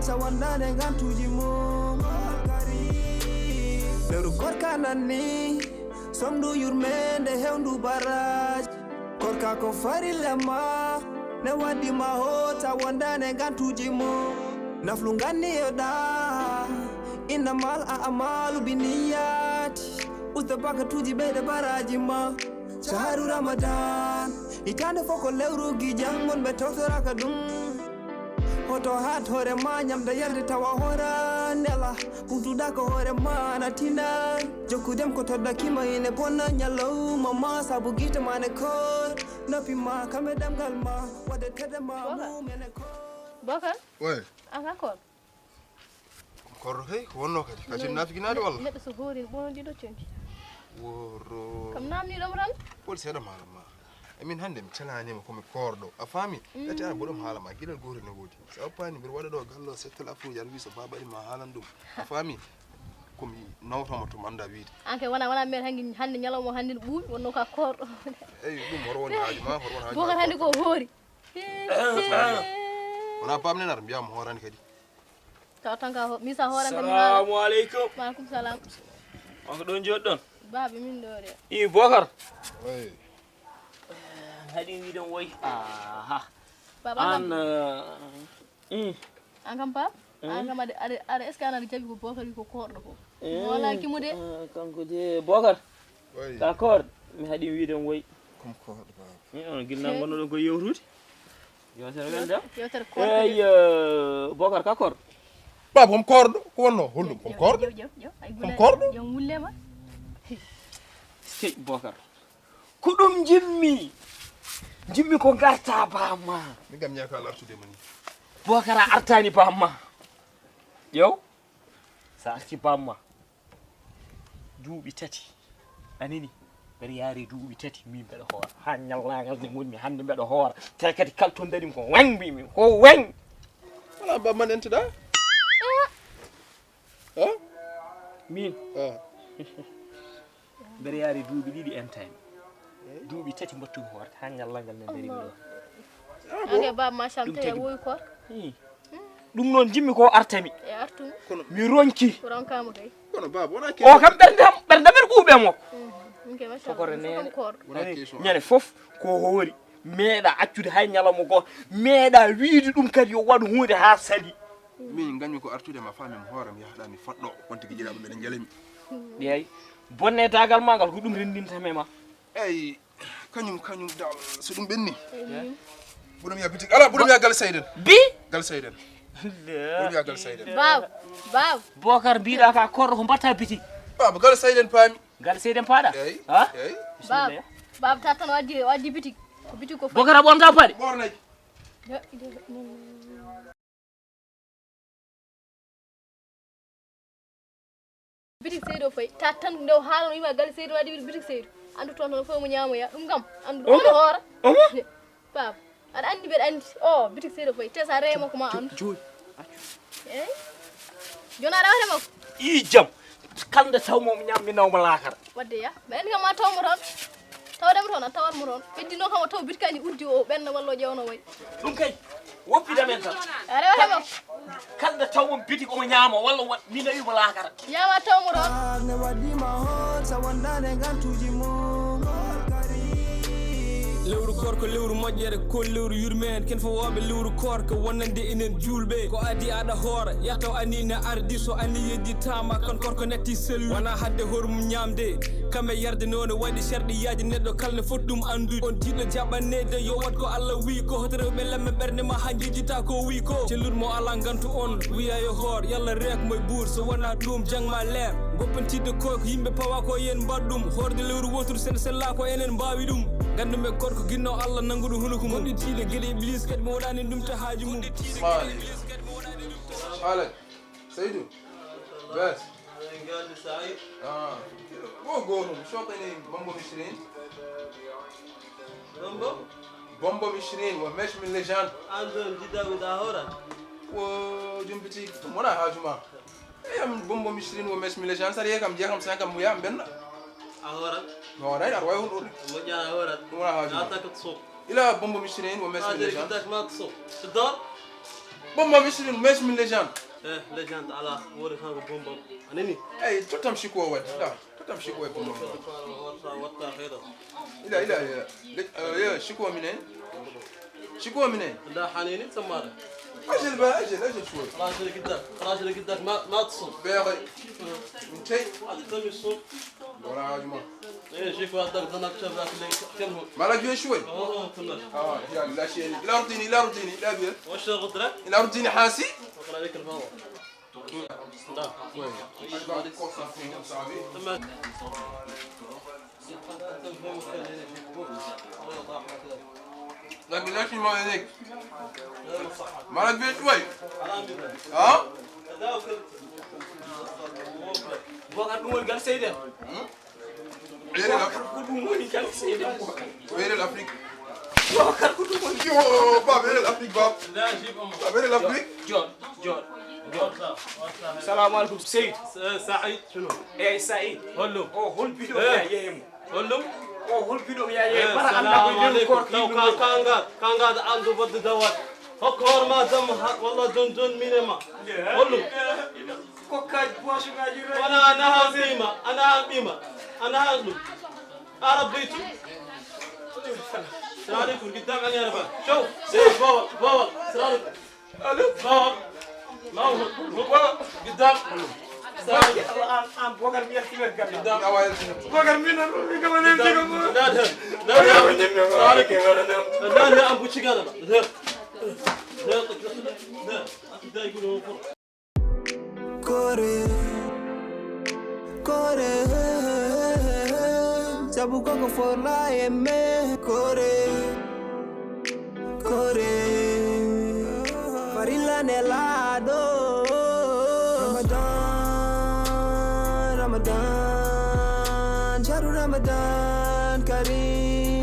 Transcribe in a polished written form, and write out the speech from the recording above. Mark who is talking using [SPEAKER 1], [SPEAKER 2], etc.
[SPEAKER 1] mahota wandane gantuji mum lewru korka nanni somdu yurmende hewndu baraj korka ko farilema ne wadi mahota wandane gantuji mum naflu ganni yoda inna mal a'malu biniyati ustabaka tuji bede baraji ma shahru ramadan itande foko lewru gi jangon be tawtoraka dum hoto hat hore ma nyamda yarde tawa hora nela putuda ko hore ma natina jokudem ko todda kima ine bonna nyalo mama sabu gita mane ko nopi ma kamedam galma wade tedema mumene ko
[SPEAKER 2] Bokar
[SPEAKER 3] ouais
[SPEAKER 2] anga ko
[SPEAKER 3] korro hey wonno kadi kadi nafikinade walla
[SPEAKER 2] neddo so hori bondi do cenci
[SPEAKER 3] woro
[SPEAKER 2] kam namni dum ran
[SPEAKER 3] pol seeda malama amin hande mi cananima komi korɗo a faami ati ara boɗom haalama guiɗal goto ne woodi so appani mbiɗa waɗa ɗo gallo settal afuji aɗa wi so babaɗi ma haalan ɗum a faami komi nawtoma to anda wiide
[SPEAKER 2] anke wana mer hangi hande nyalomo hande ɓuuɓi wonno ka korɗo
[SPEAKER 3] eyi ɗum horo woni haaji ma horo woni haaji
[SPEAKER 2] Bokar hande ko hori
[SPEAKER 3] wona pamnen ara mbiyama horani kadi
[SPEAKER 2] taw tan ka misa horan kam
[SPEAKER 4] Assalamu alaikum.
[SPEAKER 2] wa alaikum salam
[SPEAKER 4] On ko don joddon.
[SPEAKER 2] babi min do de
[SPEAKER 4] I Bokar.
[SPEAKER 3] oui
[SPEAKER 4] Hadi wi don woy. Aha.
[SPEAKER 2] baba
[SPEAKER 4] An
[SPEAKER 2] an kam pa an kam ada eskana jabi ko Bokar ko korɗo ko wala kimude
[SPEAKER 4] kanko de Bokar.
[SPEAKER 3] oui
[SPEAKER 4] D'accord. Mi hadi wi don woy.
[SPEAKER 3] comme korɗo baba
[SPEAKER 4] Ni on ginna gonno don ko yewrude. Yo sere gel dem.
[SPEAKER 2] yewtere
[SPEAKER 4] Ey Bokar ka kor.
[SPEAKER 3] baba comme korɗo ko wonno hollum comme korɗo
[SPEAKER 2] ay
[SPEAKER 3] Comme korɗo?
[SPEAKER 2] yo wullema
[SPEAKER 4] Sey Bokar. Ko dum jimmi. Jimmi ko garta bamma.
[SPEAKER 3] min gam ñaka ala artude mani
[SPEAKER 4] Bokar a artani bamma. Yow. Sa arti bamma. Duubi tati. Anini. Bari yaari duubi tati min bedo hoora. Ha nyallagal ne woni hande bedo hoora. Tay kadi kalton darim ko wang bi min ko wang.
[SPEAKER 3] wala baba man enteɗa ha
[SPEAKER 4] Min
[SPEAKER 3] ah
[SPEAKER 4] bari yaari duubi didi en time. Duubi tati mbattu hoora. Ha nyallagal ne dari min.
[SPEAKER 2] anke baba machallah
[SPEAKER 4] Ɗum
[SPEAKER 2] te
[SPEAKER 4] tagi.
[SPEAKER 2] woy ko
[SPEAKER 4] Dum non jimmi ko artami.
[SPEAKER 2] e artum
[SPEAKER 4] Mi ronki.
[SPEAKER 2] rankama kay
[SPEAKER 3] kono baba wona
[SPEAKER 4] O kam berde ber kuube mo.
[SPEAKER 2] minke
[SPEAKER 4] Kokore
[SPEAKER 2] machallah
[SPEAKER 4] nene.
[SPEAKER 2] kam korɗo
[SPEAKER 3] wona question
[SPEAKER 4] Ñane fof ko hoori. Meeda accude hay nyalamo go. Meeda wiidi dum kadi yo wadu hunde ha sali.
[SPEAKER 3] min gañmi ko artude ma faami mi hoore mi yahdani fadɗo on tigi jiɗaɓe mbeɗa jalemi
[SPEAKER 4] Yeey. Bonne tagal magal ko dum rendinta mema.
[SPEAKER 3] eyyi kañum dal so ɗum ɓenni ɓuɗum ya bitik ala ɓuɗum ya gal sayden
[SPEAKER 4] Bi
[SPEAKER 3] gal sayden ɓuɗum ya gal sayden
[SPEAKER 2] bab
[SPEAKER 4] Bokar biida ka kordo ko batta biti.
[SPEAKER 3] baba gal sayden paami
[SPEAKER 4] Gal seeden paada.
[SPEAKER 3] eyyi
[SPEAKER 4] Ha?
[SPEAKER 3] eyyi
[SPEAKER 2] bab bab tatan waddi bitik ko bitik ko
[SPEAKER 4] Bokar a bonta paade.
[SPEAKER 3] ɓornaji
[SPEAKER 2] bitik seydo fay tatan ndew haalano yima gal seydo waddi bitik seydo andu toon fo mo ñamoya ɗum gam andu ɗo hoora
[SPEAKER 4] Omo?
[SPEAKER 2] bab aɗa andi mbeɗa andi o bitik seydo fay te sa reema ko ma andu
[SPEAKER 4] Joy.
[SPEAKER 2] eyi joni aɗa waɗe makko
[SPEAKER 4] I jam. Kalde taw mom nyammi nawma laakara.
[SPEAKER 2] wadde ya ɓe andi kam ma tawmo toon tawdemo toon a tawatmo toon ɓeddino kam o taw bitikaji uddi o ɓenna walla o ƴewno wayi
[SPEAKER 4] Dum kay woppida men tan.
[SPEAKER 2] aɗa waɗe makko
[SPEAKER 4] Kalde taw mom biti ko nyaama walla mi nawi mo laakara.
[SPEAKER 2] yama tawmo toon
[SPEAKER 1] ne wadi mahota wandane gantuji mum
[SPEAKER 5] lewru korko lewru moƴƴere ko lewru yurmeen ken fo woɓe lewru korko wonande enen julɓe ko adi aɗa hoora yahtaw anine ardi so ani yejjitama kon korko netti sellu wona hadde hormum ñamde kamɓe yarde noon waɗi sherɗiyaji neɗɗo kalne foti ɗum andude on tiɗɗo jaɓannede yo wat ko Allah wi ko hoto rewɓe lemme ɓerde ma ha jejjita ko wi ko celludmo ala gantu on wiya yo hoor yalla rek moye buur so wona ɗum jangma leer goppantidde ko yimɓe pawa ko yen mbaɗɗum horde lewru wotoru sen sella ko enen mbawi ɗum gandume korko ginno Allah nanguɗo hunuko mum gonɗitiɗe gueɗe iblis kadi mo waɗani ɗum to haaji mum
[SPEAKER 3] Alek Seydou bes wo gono shokani bombo mishrin bombo mishrin wa mesh min legend
[SPEAKER 6] andon jida da hora
[SPEAKER 3] wo jumbiti mona hajuma eyam bombo mishrin wa mesh min legend sari kam je kam 5 mu yam benna
[SPEAKER 6] ahora
[SPEAKER 3] no ray ar way hun
[SPEAKER 6] mo jana ahora
[SPEAKER 3] mona hajuma
[SPEAKER 6] atak tsok
[SPEAKER 3] ila bombo mishrin wa mesh min
[SPEAKER 6] ader
[SPEAKER 3] legend
[SPEAKER 6] gidak ma tsok tudor
[SPEAKER 3] Bomba مش من لجان.
[SPEAKER 6] إيه لجان على وري خان بومبا أنني
[SPEAKER 3] أي تتم شكوى ود لا تتم شكوى بومبا.
[SPEAKER 6] وطا خيرا
[SPEAKER 3] لا يا شكوى منين؟ شكوى منين؟
[SPEAKER 6] لا حنيني تمارة
[SPEAKER 3] أجل بقى أجل شوي.
[SPEAKER 6] خلاص اللي قدامك ما تصل
[SPEAKER 3] بيغي من شيء
[SPEAKER 6] هذا تم الصوت
[SPEAKER 3] ولا عجمة.
[SPEAKER 6] إيه شيك واحد ضنك شاف ذاك اللي كم هو
[SPEAKER 3] ما لقيه شوي.
[SPEAKER 6] تمام
[SPEAKER 3] يعني لا شيء لا رتيني لا بير.
[SPEAKER 6] وش الغدرة؟
[SPEAKER 3] لا رتيني حاسي.
[SPEAKER 6] أقرأ عليك الفاضل لا
[SPEAKER 3] وين؟
[SPEAKER 6] تمام
[SPEAKER 3] لكن ليش ما هيك؟ ما لقيه شوي. ها؟
[SPEAKER 4] Bukan dulu gal seyde.
[SPEAKER 3] وين الأفريق؟
[SPEAKER 4] Kudu gal seyde.
[SPEAKER 3] وين الأفريق؟
[SPEAKER 4] Bukan kudu mo.
[SPEAKER 3] يو باب وين الأفريق باب؟
[SPEAKER 6] لا جيب أمك
[SPEAKER 3] باب وين الأفريق؟
[SPEAKER 4] John. Assalamu alaikum Said.
[SPEAKER 6] سعيد شنو؟
[SPEAKER 4] Eh Said.
[SPEAKER 6] هلو
[SPEAKER 4] Oh, hol video ya yemu.
[SPEAKER 6] هلو
[SPEAKER 4] Oh, hol video ya yemu. Bara
[SPEAKER 6] السلام
[SPEAKER 4] Allah ko
[SPEAKER 6] عليكم
[SPEAKER 4] kor
[SPEAKER 6] لو كان قاعد عنده بد دوات هكور ما دم والله دون مينما هلو
[SPEAKER 4] Kokaj puasu ngajira.
[SPEAKER 6] انا قيمه انا هازلو عربيتو السلام عليكم قدام علي انا شوف سيف باول السلام عليكم الو باول ما هو قدام السلام عليكم
[SPEAKER 4] Am bogar mi yakti mer ganna.
[SPEAKER 3] يا ويل.
[SPEAKER 4] Bogar mi na ro mi kamane tigo.
[SPEAKER 6] لا ابو شي قال لا يقولوا
[SPEAKER 1] Kore, kore, sabu koko for la eme. Kore, kore, farila nelado. Ramadan, sharu Ramadan Kareem.